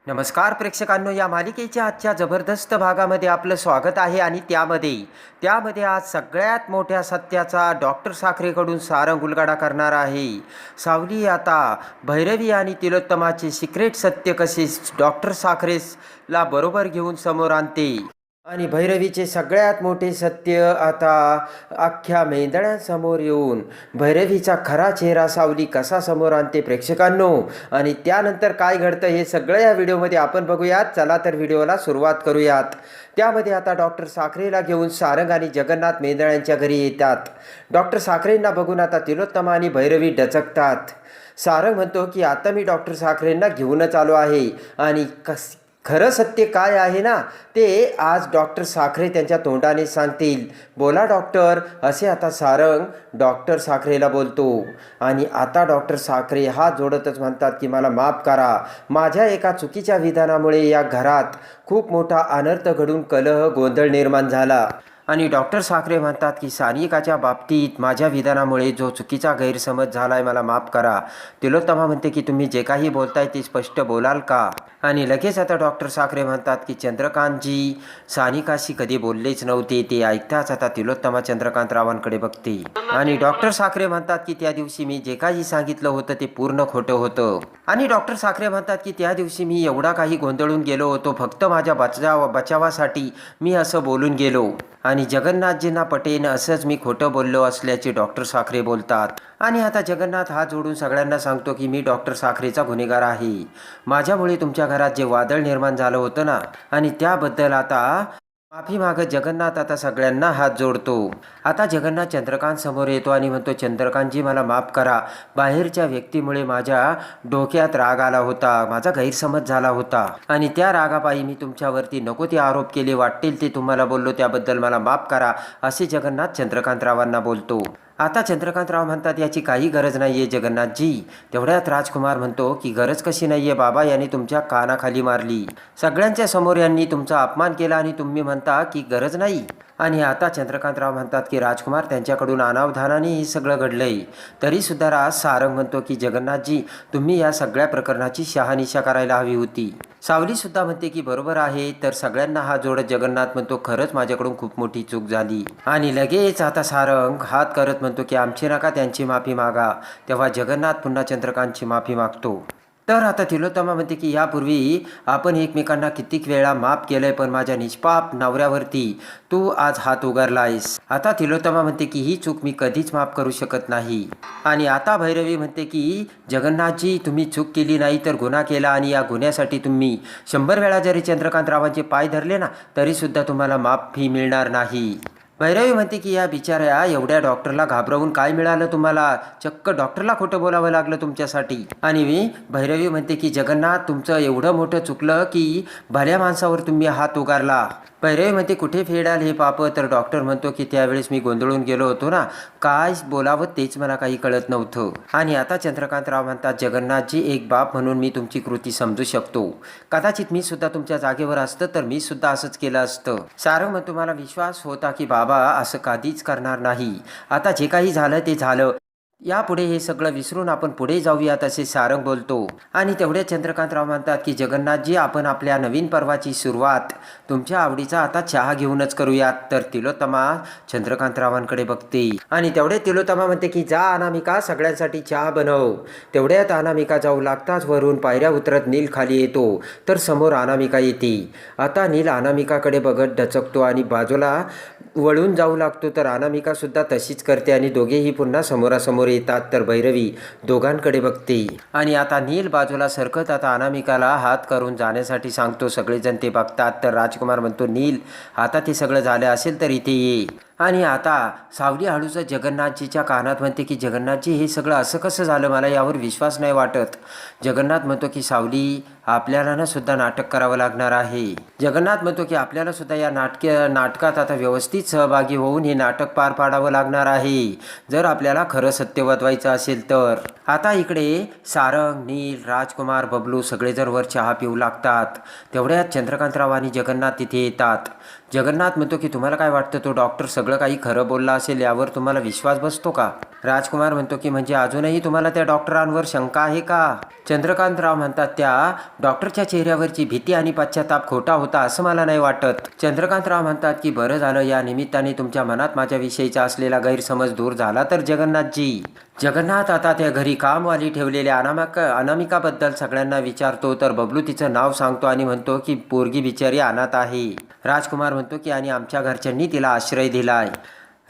नमस्कार प्रेक्षकांनो, या मालिकेच्या आजच्या जबरदस्त भागामध्ये आपलं स्वागत आहे. आणि त्यामध्ये आज सगळ्यात मोठ्या सत्याचा डॉक्टर साखरेकडून सारंग उलगडा करणार आहे. सावली आता भैरवी आणि तिलोत्तमाचे सिक्रेट सत्य कसे डॉक्टर साखरेला बरोबर घेऊन समोर आणते आणि भैरवीचे सगळ्यात मोठे सत्य आता अख्ख्या मेंदळ्यांसमोर येऊन भैरवीचा खरा चेहरा सावली कसा समोर आणते प्रेक्षकांनो. आणि त्यानंतर काय घडतं हे सगळं या व्हिडिओमध्ये आपण बघूयात. चला तर व्हिडिओला सुरुवात करूयात. त्यामध्ये आता डॉक्टर साखरेला घेऊन सारंग आणि जगन्नाथ मेंदळ्यांच्या घरी येतात. डॉक्टर साखरेंना बघून आता तिलोत्तमा आणि भैरवी डचकतात. सारंग म्हणतो की आता मी डॉक्टर साखरेंना घेऊनच आलो आहे आणि खरं सत्य काय आहे ना ते आज डॉक्टर साखरे त्यांच्या तोंडाने सांगतील. बोला डॉक्टर, असे आता सारंग डॉक्टर साखरेला बोलतो. आणि आता डॉक्टर साखरे हात जोडतच म्हणतात की मला माफ करा. माझ्या एका चुकीच्या विधानामुळे या घरात खूप मोठा अनर्थ घडून कलह गोंधळ निर्माण झाला. आणि डॉक्टर साखरे म्हणतात की सानिकाच्या बाबतीत माझ्या विधानामुळे जो चुकीचा गैरसमज झाला आहे मला माफ करा. तिलोत्तमा म्हणते की तुम्ही जे काही बोलताय ते स्पष्ट बोलाल का. आणि लगेच आता डॉक्टर साखरे म्हणतात की चंद्रकांतजी सानिकाशी कधी बोललेच नव्हते. ते ऐकताच आता तिलोत्तमा चंद्रकांतरावांकडे बघते. आणि डॉक्टर साखरे म्हणतात की त्या दिवशी मी जे काही सांगितलं होतं ते पूर्ण खोटं होतं. आणि डॉक्टर साखरे म्हणतात की त्या दिवशी मी एवढा काही गोंधळून गेलो होतो, फक्त माझ्या बचावासाठी मी असं बोलून गेलो. आणि जगन्नाथजींना पटेन असंच मी खोटं बोललो असल्याचे डॉक्टर साखरे बोलतात. आणि आता जगन्नाथ हात जोडून सगळ्यांना सांगतो की मी डॉक्टर साखरेचा गुन्हेगार आहे. माझ्यामुळे तुमच्या घरात जे वादळ निर्माण झालं होतं ना, आणि त्याबद्दल आता माफी मागत जगन्नाथ आता सगळ्यांना हात जोडतो. आता जगन्नाथ चंद्रकांत समोर येतो आणि म्हणतो चंद्रकांतजी मला माफ करा. बाहेरच्या व्यक्तीमुळे माझ्या डोक्यात राग आला होता, माझा गैरसमज झाला होता आणि त्या रागापायी मी तुमच्यावरती नको ते आरोप केले, वाटेल ते तुम्हाला बोललो, त्याबद्दल मला माफ करा, असे जगन्नाथ चंद्रकांतरावांना बोलतो. आता चंद्रकांतराव म्हणतात याची काही गरज नाही आहे जगन्नाथजी. तेवढ्यात राजकुमार म्हणतो की गरज कशी नाही आहे बाबा, यांनी तुमच्या कानाखाली मारली, सगळ्यांच्या समोर यांनी तुमचा अपमान केला आणि तुम्ही म्हणता की गरज नाही. आणि आता चंद्रकांतराव म्हणतात की राजकुमार त्यांच्याकडून अनावधानाने हे सगळं घडलंय. तरीसुद्धा राज सारंग म्हणतो की जगन्नाथजी तुम्ही या सगळ्या प्रकरणाची शहानिशा करायला हवी होती. सावलीसुद्धा म्हणते की बरोबर आहे. तर सगळ्यांना हात जोडत जगन्नाथ म्हणतो खरंच माझ्याकडून खूप मोठी चूक झाली. आणि लगेच आता सारंग हात करत म्हणतो की आमची नका त्यांची माफी मागा. तेव्हा जगन्नाथ पुन्हा चंद्रकांतची माफी मागतो. तर आता तिलोत्तमा म्हणते की यापूर्वी आपण एकमेकांना कित्येक वेळा माफ केलंय, पण माझ्या निष्पाप नवऱ्यावरती तू आज हात उगारलायस. आता तिलोत्तमा म्हणते की ही चूक मी कधीच माफ करू शकत नाही. आणि आता भैरवी म्हणते की जगन्नाथजी तुम्ही चूक केली नाही तर गुन्हा केला, आणि या गुन्ह्यासाठी तुम्ही 100 वेळा जरी चंद्रकांतरावांचे पाय धरले ना तरीसुद्धा तुम्हाला माफी मिळणार नाही. भैरवी म्हणते की या बिचाऱ्या एवढ्या डॉक्टरला घाबरवून काय मिळालं तुम्हाला, चक्क डॉक्टरला खोटं बोलावं लागलं तुमच्यासाठी. आणि भैरवी म्हणते की जगन्नाथ तुमचं एवढं मोठं चुकलं की भल्या माणसावर तुम्ही हात उगारला. भैरवी म्हणते कुठे फेडाल हे पाप. तर डॉक्टर म्हणतो की त्यावेळेस मी गोंधळून गेलो होतो ना, काय बोलावं तेच मला काही कळत नव्हतं. आणि आता चंद्रकांतराव म्हणतात जगन्नाथजी एक बाप म्हणून मी तुमची कृती समजू शकतो. कदाचित मी सुद्धा तुमच्या जागेवर असतं तर मी सुद्धा असंच केलं असतं. सारंग म्हणतो मला विश्वास होता की बाबा असं कधीच करणार नाही. आता जे काही झालं ते झालं, यापुढे हे सगळं विसरून आपण पुढे जाऊयात असे सारंग बोलतो. आणि तेवढे चंद्रकांतराव म्हणतात की जगन्नाथजी आपण आपल्या नवीन पर्वाची सुरुवात तुमच्या आवडीचा आता चहा घेऊनच करूयात. तर तिलोत्तमा चंद्रकांतरावांकडे बघते. आणि तेवढे तिलोत्तमा म्हणते की जा अनामिका सगळ्यांसाठी चहा बनव. तेवढ्यात अनामिका जाऊ लागताच वरून पायऱ्या उतरत नील खाली येतो. तर समोर अनामिका येते. आता नील अनामिकाकडे बघत डचकतो आणि बाजूला वळून जाऊ लागतो. तर अनामिका सुद्धा तशीच करते आणि दोघेही पुन्हा समोरासमोर येतात. तर भैरवी दोघांकडे बघते. आणि आता नील बाजूला सरकत आता अनामिकाला हात करून जाण्यासाठी सांगतो. सगळेजण ते बघतात. तर राजकुमार म्हणतो नील आता ते सगळं झालं असेल तर इथे ये. आणि आता सावली हळूच जगन्नाथजीच्या कानात म्हणते की जगन्नाथजी हे सगळं असं कसं झालं, मला यावर विश्वास नाही वाटत. जगन्नाथ म्हणतो की सावली आपल्याला ना सुद्धा नाटक करावं लागणार आहे. जगन्नाथ म्हणतो की आपल्याला सुद्धा या नाटकात आता व्यवस्थित सहभागी होऊन हे नाटक पार पाडावं लागणार आहे जर आपल्याला खरं सत्य वतवायचं असेल तर. आता इकडे सारंग, नील, राजकुमार, बबलू सगळेजण वर चहा पिऊ लागतात. तेवढ्यात चंद्रकांतराव आणि जगन्नाथ तिथे येतात. जगन्नाथ म्हणतो की तुम्हाला काय वाटतं, तो डॉक्टर सगळं काही खरं बोलला असेल यावर तुम्हाला विश्वास बसतो का? राजकुमार म्हणतो की म्हणजे अजूनही तुम्हाला त्या डॉक्टरांवर शंका आहे का? चंद्रकांतराव म्हणतात त्या डॉक्टरच्या चेहऱ्यावरची भीती आणि पश्चाताप खोटा होता असं मला नाही वाटत. चंद्रकांतराव म्हणतात की बरं झालं, या निमित्ताने तुमच्या मनात माझ्याविषयीचा असलेला गैरसमज दूर झाला तर जगन्नाथजी. जगन्नाथ आता त्या घरी कामवाली ठेवलेल्या अनामिकाबद्दल सगळ्यांना विचारतो तर बबलू तिचं नाव सांगतो आणि म्हणतो की पोरगी बिचारी अनाथ आहे. राजकुमार म्हणतो की आणि आमच्या घरच्यांनी तिला आश्रय दिलाय.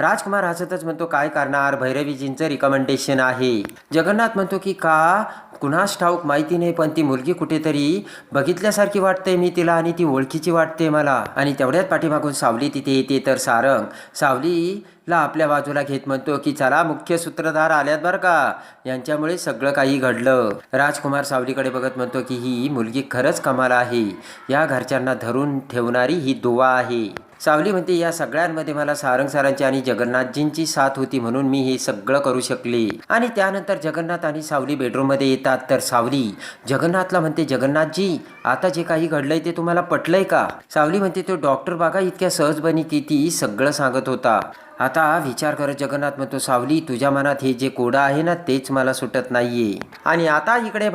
राजकुमार हसतच म्हणतो काय करणार, भैरवीजींचं रिकमेंडेशन आहे. जगन्नाथ म्हणतो की का कुणास ठाऊक माहिती नाही, पण ती मुलगी कुठेतरी बघितल्यासारखी वाटते मी तिला आणि ती ओळखीची वाटते मला. आणि तेवढ्यात पाठीमागून सावली तिथे येते तर सारंग सावलीला आपल्या बाजूला घेत म्हणतो की चला मुख्य सूत्रधार आल्यात बरं का, यांच्यामुळे सगळं काही घडलं. राजकुमार सावलीकडे बघत म्हणतो की ही मुलगी खरंच कमाल आहे, या घरच्यांना धरून ठेवणारी ही दुवा आहे. सावली म्हणते या सगळ्यांमध्ये मला सारंग सरांची आणि जगन्नाथजींची साथ होती म्हणून मी हे सगळं करू शकले. आणि त्यानंतर जगन्नाथ आणि सावली बेडरूममध्ये येतात तर सावली जगन्नाथला म्हणते जगन्नाथजी आता जे काही घडलंय ते तुम्हाला पटलंय का? सावली म्हणते तो डॉक्टर बघा इतक्या सहजपणे किती सगळं सांगत होता. आता विचार करत जगन्नाथ म्हणतो सावली तुझ्या मनात हे जे कोडं आहे ना तेच मला सुटत नाहीये. आणि आता इकडे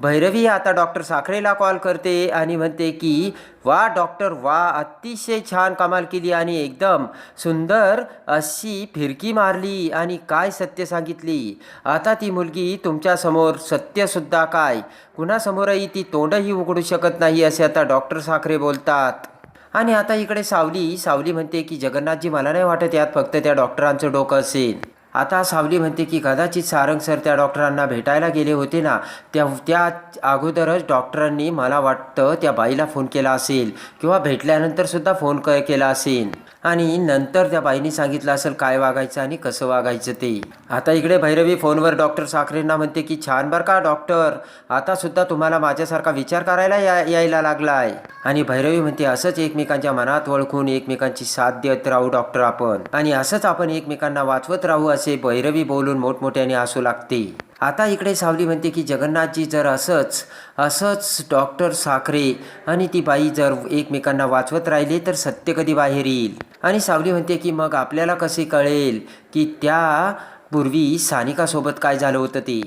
भैरवी आता डॉक्टर साखरेला कॉल करते आणि म्हणते की वा डॉक्टर वा, अतिशय छान कमाल केली आणि एकदम सुंदर अशी फिरकी मारली आणि काय सत्य सांगितली. आता ती मुलगी तुमच्यासमोर सत्यसुद्धा काय कुणासमोरही ती तोंडही उघडू शकत नाही असे आता डॉक्टर साखरे बोलतात. आणि आता इकडे सावली म्हणते की जगन्नाथजी मला नाही वाटत यात फक्त त्या डॉक्टरांचं डोकं असेल. आता सावली म्हणते की कदाचित सारंग सर त्या डॉक्टरांना भेटायला गेले होते ना, त्या अगोदरच डॉक्टरांनी मला वाटतं त्या बाईला फोन केला असेल किंवा भेटल्यानंतर सुद्धा फोन केला असेल आणि नंतर त्या बाईने सांगितलं असेल काय वागायचं आणि कसं वागायचं ते. आता इकडे भैरवी फोनवर डॉक्टर साखरेंना म्हणते की छान बरं का डॉक्टर, आता सुद्धा तुम्हाला माझ्यासारखा विचार करायला यायला लागलाय. आणि भैरवी म्हणते असंच एकमेकांच्या मनात ओळखून एकमेकांची साथ देत राहू डॉक्टर आपण, आणि असंच आपण एकमेकांना वाचवत राहू असे भैरवी बोलून मोठमोठ्याने हसू लागते. आता इकडे सावली म्हणते की जगन्नाथजी जर असंच डॉक्टर साखरे आणि ती बाई जर एकमेकांना वाचवत राहिले तर सत्य कधी बाहेर येईल. आणि सावली म्हणते की मग आपल्याला कसे कळेल की त्या पूर्वी सानिकासोबत काय झालं होतं ते.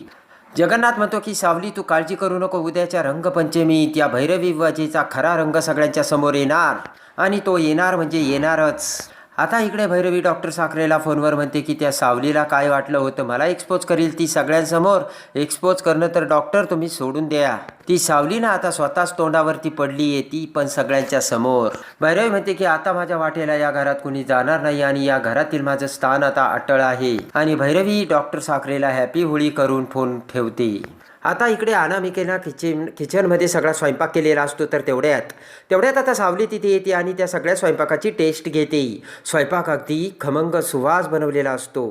जगन्नाथ म्हणतो की सावली तू काळजी करू नको, उद्याच्या रंगपंचमीत या भैरवी वाजेचा खरा रंग सगळ्यांच्या समोर येणार आणि तो येणार म्हणजे येणारच. आता इकडे भैरवी डॉक्टर साखरेला फोनवर म्हणते की त्या सावलीला काय वाटलं होतं मला एक्सपोज करील ती सगळ्यांसमोर. एक्सपोज करणं तर डॉक्टर तुम्ही सोडून द्या, ती सावली ना आता स्वतःच तोंडावरती पडली आहे ती पण सगळ्यांच्या समोर. भैरवी म्हणते की आता माझ्या वाटेला या घरात कुणी जाणार नाही आणि या घरातील माझं स्थान आता अटळ आहे. आणि भैरवी डॉक्टर साखरेला हॅपी होळी करून फोन ठेवते. आता इकडे अनामिकेला किचनमध्ये सगळा स्वयंपाक केलेला असतो तर तेवढ्यात आता सावली तिथे येते आणि त्या सगळ्या स्वयंपाकाची टेस्ट घेते. स्वयंपाक अगदी खमंग सुवास बनवलेला असतो.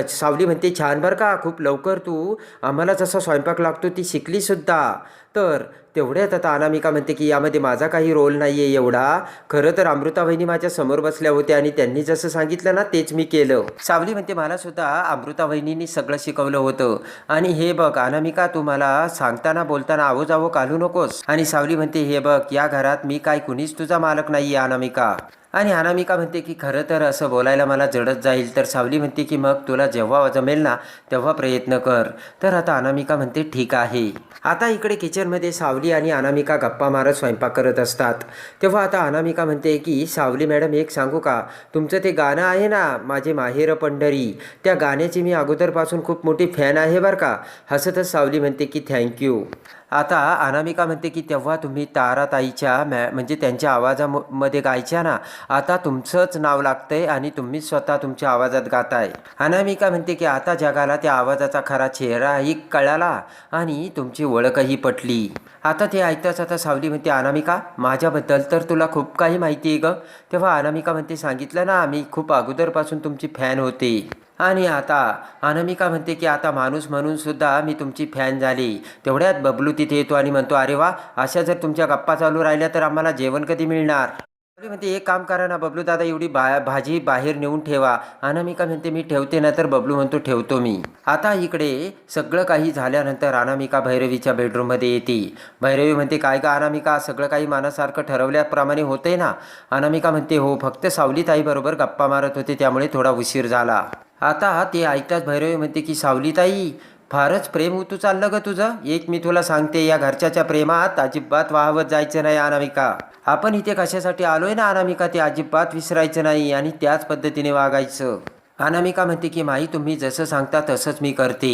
सावली म्हणते छान बरं का, खूप लवकर तू आम्हाला जसा स्वयंपाक लागतो ती शिकलीसुद्धा. तर तेवढ्यात आता अनामिका म्हणते की यामध्ये माझा काही रोल नाही आहे एवढा, खरं तर अमृता वहिनी माझ्या समोर बसल्या होत्या आणि त्यांनी जसं सांगितलं ना तेच मी केलं. सावली म्हणते मला सुद्धा अमृता वहिनींनी सगळं शिकवलं होतं आणि हे बघ अनामिका तू मला सांगताना बोलताना आவோजावो घालू नकोस. आणि सावली म्हणते हे बघ या घरात मी काय कुणीच तुझा मालक नाही आहे अनामिका. आणि अनामिका म्हणते की खरं तर असं बोलायला मला जडत जाईल. तर सावली म्हणते की मग तुला जेव्हा जमेल ना तेव्हा प्रयत्न कर. तर आता अनामिका म्हणते ठीक आहे. आता इकडे किचनमध्ये सावली आणि अनामिका गप्पा मारत स्वयंपाक करत असतात. तेव्हा आता अनामिका म्हणते की सावली मॅडम एक सांगू का, तुमचं ते गाणं आहे ना माझे माहेर पंढरी, त्या गाण्याची मी अगोदरपासून खूप मोठी फॅन आहे बरं का. हसतच सावली म्हणते की थँक्यू. आता अनामिका म्हणते की तेव्हा तुम्ही ताराताईच्या म्हणजे त्यांच्या आवाजामध्ये गायच्या ना, आता तुमचंच नाव लागतंय आणि तुम्ही स्वतः तुमच्या आवाजात गाताय. अनामिका म्हणते की आता जगाला त्या आवाजाचा खरा चेहराही कळाला आणि तुमची ओळखही पटली. आता ते ऐकताच आता सावली म्हणते अनामिका माझ्याबद्दल तर तुला खूप काही माहिती आहे ग. तेव्हा अनामिका म्हणते सांगितलं ना मी खूप अगोदरपासून तुमची फॅन होते. आणि आता अनामिका म्हणते की आता माणूस म्हणून सुद्धा मी तुमची फॅन झाली. तेवढ्यात बबलू तिथे येतो आणि म्हणतो अरे वा, अशा जर तुमच्या गप्पा चालू राहिल्या तर आम्हाला जेवण कधी मिळणार. म्हणते एक काम करा ना बबलू दादा, एवढी भाजी बाहेर नेऊन ठेवा. अनामिका म्हणते मी ठेवते ना, तर बबलू म्हणतो ठेवतो मी. आता इकडे सगळं काही झाल्यानंतर अनामिका भैरवीच्या बेडरूममध्ये येते. भैरवी म्हणते काय का अनामिका, सगळं काही मनासारखं ठरवल्याप्रमाणे होतंय ना. अनामिका म्हणते हो, फक्त सावलीताईबरोबर गप्पा मारत होते त्यामुळे थोडा उशीर झाला. आता ते ऐकताच भैरवी म्हणते की सावलीताई, फारच प्रेम होतू चाललं ग तुझं. एक मी तुला सांगते, या घरच्याच्या प्रेमात अजिबात वाहवत जायचं नाही अनामिका. आपण इथे कशासाठी आलोय ना अनामिका, ते अजिबात विसरायचं नाही आणि त्याच पद्धतीने वागायचं. अनामिका म्हणते की माई, तुम्ही जसं सांगता तसंच मी करते.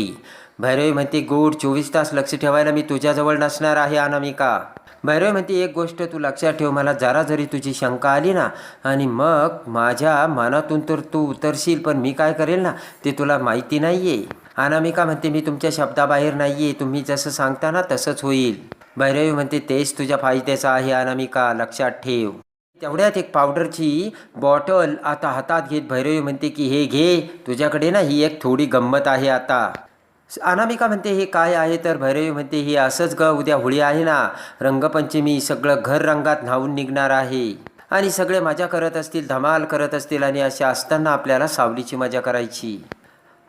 भैरवी म्हणते गुड, 24 तास लक्ष ठेवायला मी तुझ्याजवळ नसणार आहे अनामिका. भैरवी म्हणते एक गोष्ट तू लक्षात ठेव, मला जरा जरी तुझी शंका आली ना आणि मग माझ्या मनातून तर तू उतरशील, पण मी काय करेल ना ते तुला माहिती नाही आहे. अनामिका म्हणते मी तुमच्या शब्दाबाहेर नाही आहे, तुम्ही जसं सांगता ना तसंच होईल. भैरवी म्हणते तेच तुझ्या फायद्याचं आहे अनामिका, लक्षात ठेव. तेवढ्यात एक पावडरची बॉटल आता हातात घेत भैरवी म्हणते की हे घे, तुझ्याकडे ना ही एक थोडी गंमत आहे आता. अनामिका म्हणते हे काय आहे, तर भैरवी म्हणते हे असंच ग, उद्या होळी आहे ना, रंगपंचमी, सगळं घर रंगात न्हावून निघणार आहे आणि सगळे मजा करत असतील, धमाल करत असतील आणि अशा असताना आपल्याला सावलीची मजा करायची.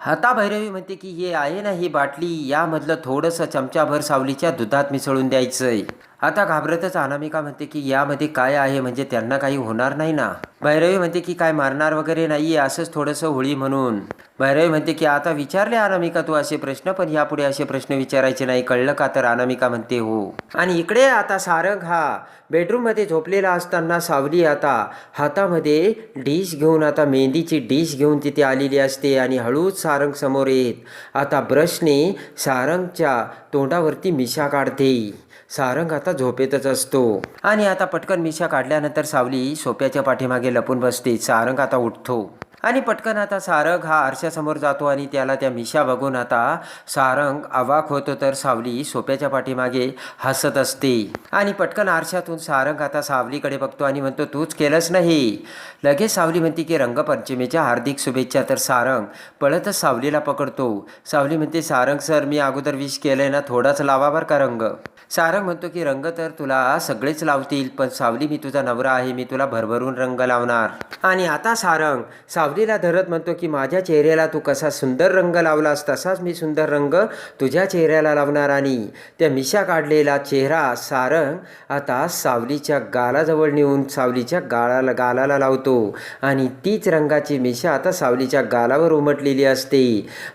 आता भैरवी म्हणते की हे आहे ना ही बाटली, यामधलं थोडंसं चमचाभर सावलीच्या दुधात मिसळून द्यायचंय. आता घाबरतच अनामिका म्हणते की यामध्ये काय आहे, म्हणजे त्यांना काही होणार नाही ना. भैरवी म्हणते की काय मारणार वगैरे नाहीये, असंच थोडंसं होळी म्हणून. भैरवी म्हणते की आता विचारले अनामिका तू असे प्रश्न, पण यापुढे असे प्रश्न विचारायचे नाही, कळलं का. तर अनामिका म्हणते हो. आणि इकडे आता सारंग हा बेडरूममध्ये झोपलेला असताना सावली आता हातामध्ये डिश घेऊन, आता मेहंदीची डिश घेऊन तिथे आलेली असते आणि हळूच सारंग समोर येत आता ब्रशने सारंगच्या तोंडावरती मिशा काढते. सारंग आता झोपेतच असतो आणि आता पटकन मिशा काढल्यानंतर सावली सोप्याच्या पाठीमागे लपून बसते. सारंग आता उठतो आणि पटकन आता सारंग हा आरशासमोर जातो आणि त्याला त्या मिशा बघून आता सारंग अवाक होतो. तर सावली सोप्याच्या पाठीमागे हसत असते आणि पटकन आरशातून सारंग आता सावलीकडे बघतो आणि म्हणतो तूच केलंस नाही. लगेच सावली म्हणते की रंगपंचमीच्या हार्दिक शुभेच्छा. तर सारंग पळतच सावलीला पकडतो. सावली म्हणते सारंग सर, मी अगोदर विश केलंय ना, थोडाच लावा बरं का रंग. सारंग म्हणतो की रंग तर तुला सगळेच लावतील, पण सावली मी तुझा नवरा आहे, मी तुला भरभरून रंग लावणार. आणि आता सारंग सावलीला धरत म्हणतो की माझ्या चेहऱ्याला तू कसा सुंदर रंग लावलास, तसाच मी सुंदर रंग तुझ्या चेहऱ्याला लावणार. आणि त्या मिशा काढलेला चेहरा सारंग आता सावलीच्या गालाजवळ नेऊन सावलीच्या गालाला लावतो आणि तीच रंगाची मिशा आता सावलीच्या गालावर उमटलेली असते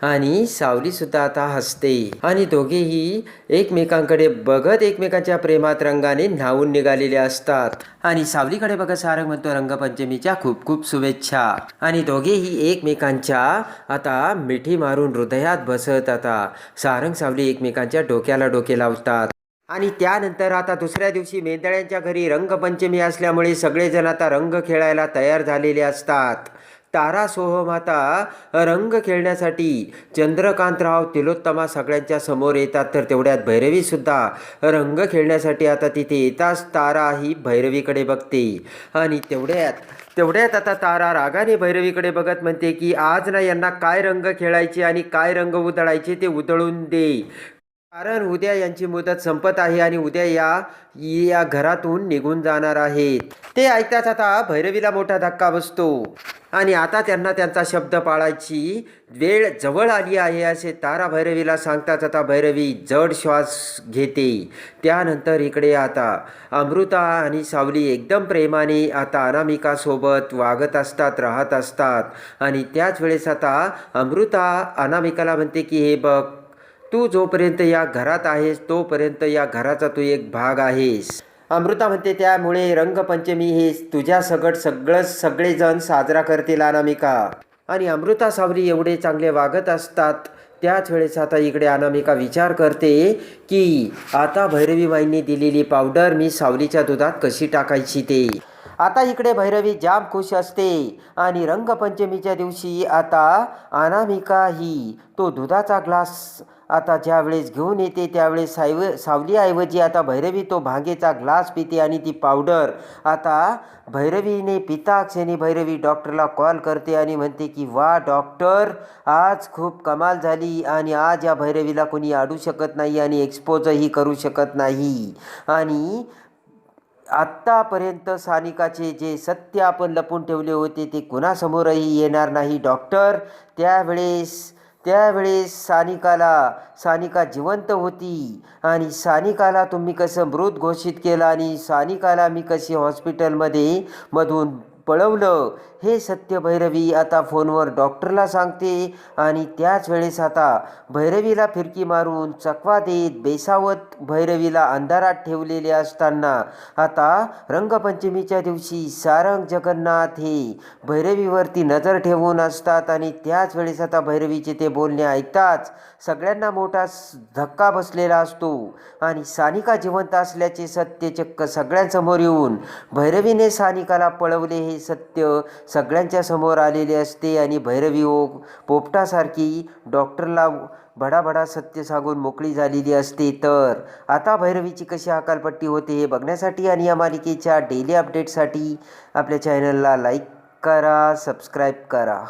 आणि सावलीसुद्धा आता हसते आणि दोघेही एकमेकांकडे बघत एकमेकांच्या प्रेमात रंगाने न्हावून निघालेले असतात. आणि सावलीकडे बघत सारंग म्हणतो रंगपंचमीच्या खूप खूप शुभेच्छा. आणि दोघेही एकमेकांच्या आता मिठी मारून हृदयात बसत आता सारंग सावली एकमेकांच्या डोक्याला डोके लावतात. आणि त्यानंतर आता दुसऱ्या दिवशी मेंदळ्यांच्या घरी रंगपंचमी असल्यामुळे सगळेजण आता रंग खेळायला तयार झालेले असतात. तारा सोहम आता रंग खेळण्यासाठी चंद्रकांतराव तिलोत्तमा सगळ्यांच्या समोर येतात. तर तेवढ्यात भैरवीसुद्धा रंग खेळण्यासाठी आता तिथे येताच तारा ही भैरवीकडे बघते आणि तेवढ्यात आता तारा रागाने भैरवीकडे बघत म्हणते की आज ना यांना काय रंग खेळायचे आणि काय रंग उधळायचे ते उधळून दे, कारण उद्या यांची मुदत संपत आहे आणि उद्या या घरातून निघून जाणार आहेत. ते ऐकताच आता भैरवीला मोठा धक्का बसतो आणि आता त्यांना त्यांचा शब्द पाळायची वेळ जवळ आली आहे असे तारा भैरवीला सांगताच आता भैरवी जड श्वास घेते. त्यानंतर इकडे आता अमृता आणि सावली एकदम प्रेमाने आता अनामिकासोबत वागत असतात, राहत असतात आणि त्याच वेळेस आता अमृता अनामिकाला म्हणते की हे बघ, तू जोपर्यंत या घरात आहेस तोपर्यंत या घराचा तू एक भाग आहेस. अमृता म्हणते त्यामुळे रंगपंचमी हे तुझ्या सगळेजण साजरा करतील अनामिका. आणि अमृता सावली एवढे चांगले वागत असतात. त्याच वेळेस आता इकडे अनामिका विचार करते की आता भैरवीबाईंनी दिलेली पावडर मी सावलीच्या दुधात कशी टाकायची ते. आता इकडे भैरवी जाम खुश असते आणि रंगपंचमीच्या दिवशी आता अनामिका ही तो दुधाचा ग्लास आता ज्यावेळेस घेऊन येते त्यावेळेस सावलीऐवजी आता भैरवी तो भांगेचा ग्लास पिते आणि ती पावडर आता भैरवीने पिता क्षणी भैरवी डॉक्टरला कॉल करते आणि म्हणते की वा डॉक्टर, आज खूप कमाल झाली आणि आज या भैरवीला कोणी अडू शकत नाही आणि एक्सपोजही करू शकत नाही. आणि आत्तापर्यंत सानिकाचे जे सत्य आपण लपून ठेवले होते ते कुणासमोरही येणार नाही डॉक्टर. त्यावेळेस सानिका जिवंत होती आणि सानिकाला तुम्ही कसं मृत घोषित केलं आणि सानिकाला मी कशी हॉस्पिटलमध्ये मधून पळवलं हे सत्य भैरवी आता फोनवर डॉक्टरला सांगते. आणि त्याच वेळेस आता भैरवीला फिरकी मारून चकवा देत बेसावत भैरवीला अंधारात ठेवलेले असताना आता रंगपंचमीच्या दिवशी सारंग जगन्नाथ हे भैरवीवरती नजर ठेवून असतात. आणि त्याच वेळेस आता भैरवीचे ते बोलणे ऐकताच सगळ्यांना मोठा धक्का बसलेला असतो आणि सानिका जिवंत असल्याचे सत्य चक्क सगळ्यांसमोर येऊन भैरवीने सानिकाला पळवले हे सत्य सगळ्यांच्या समोर आलेले असते. आणि भैरवी पोपटासारखी डॉक्टरला बडाबडा सत्य सांगून मोकळी झालेली असते. तर आता भैरवीची कशी हकालपट्टी होते हे बघण्यासाठी आणि या मालिकेच्या डेली अपडेटसाठी आपल्या चॅनलला लाईक करा, सबस्क्राईब करा.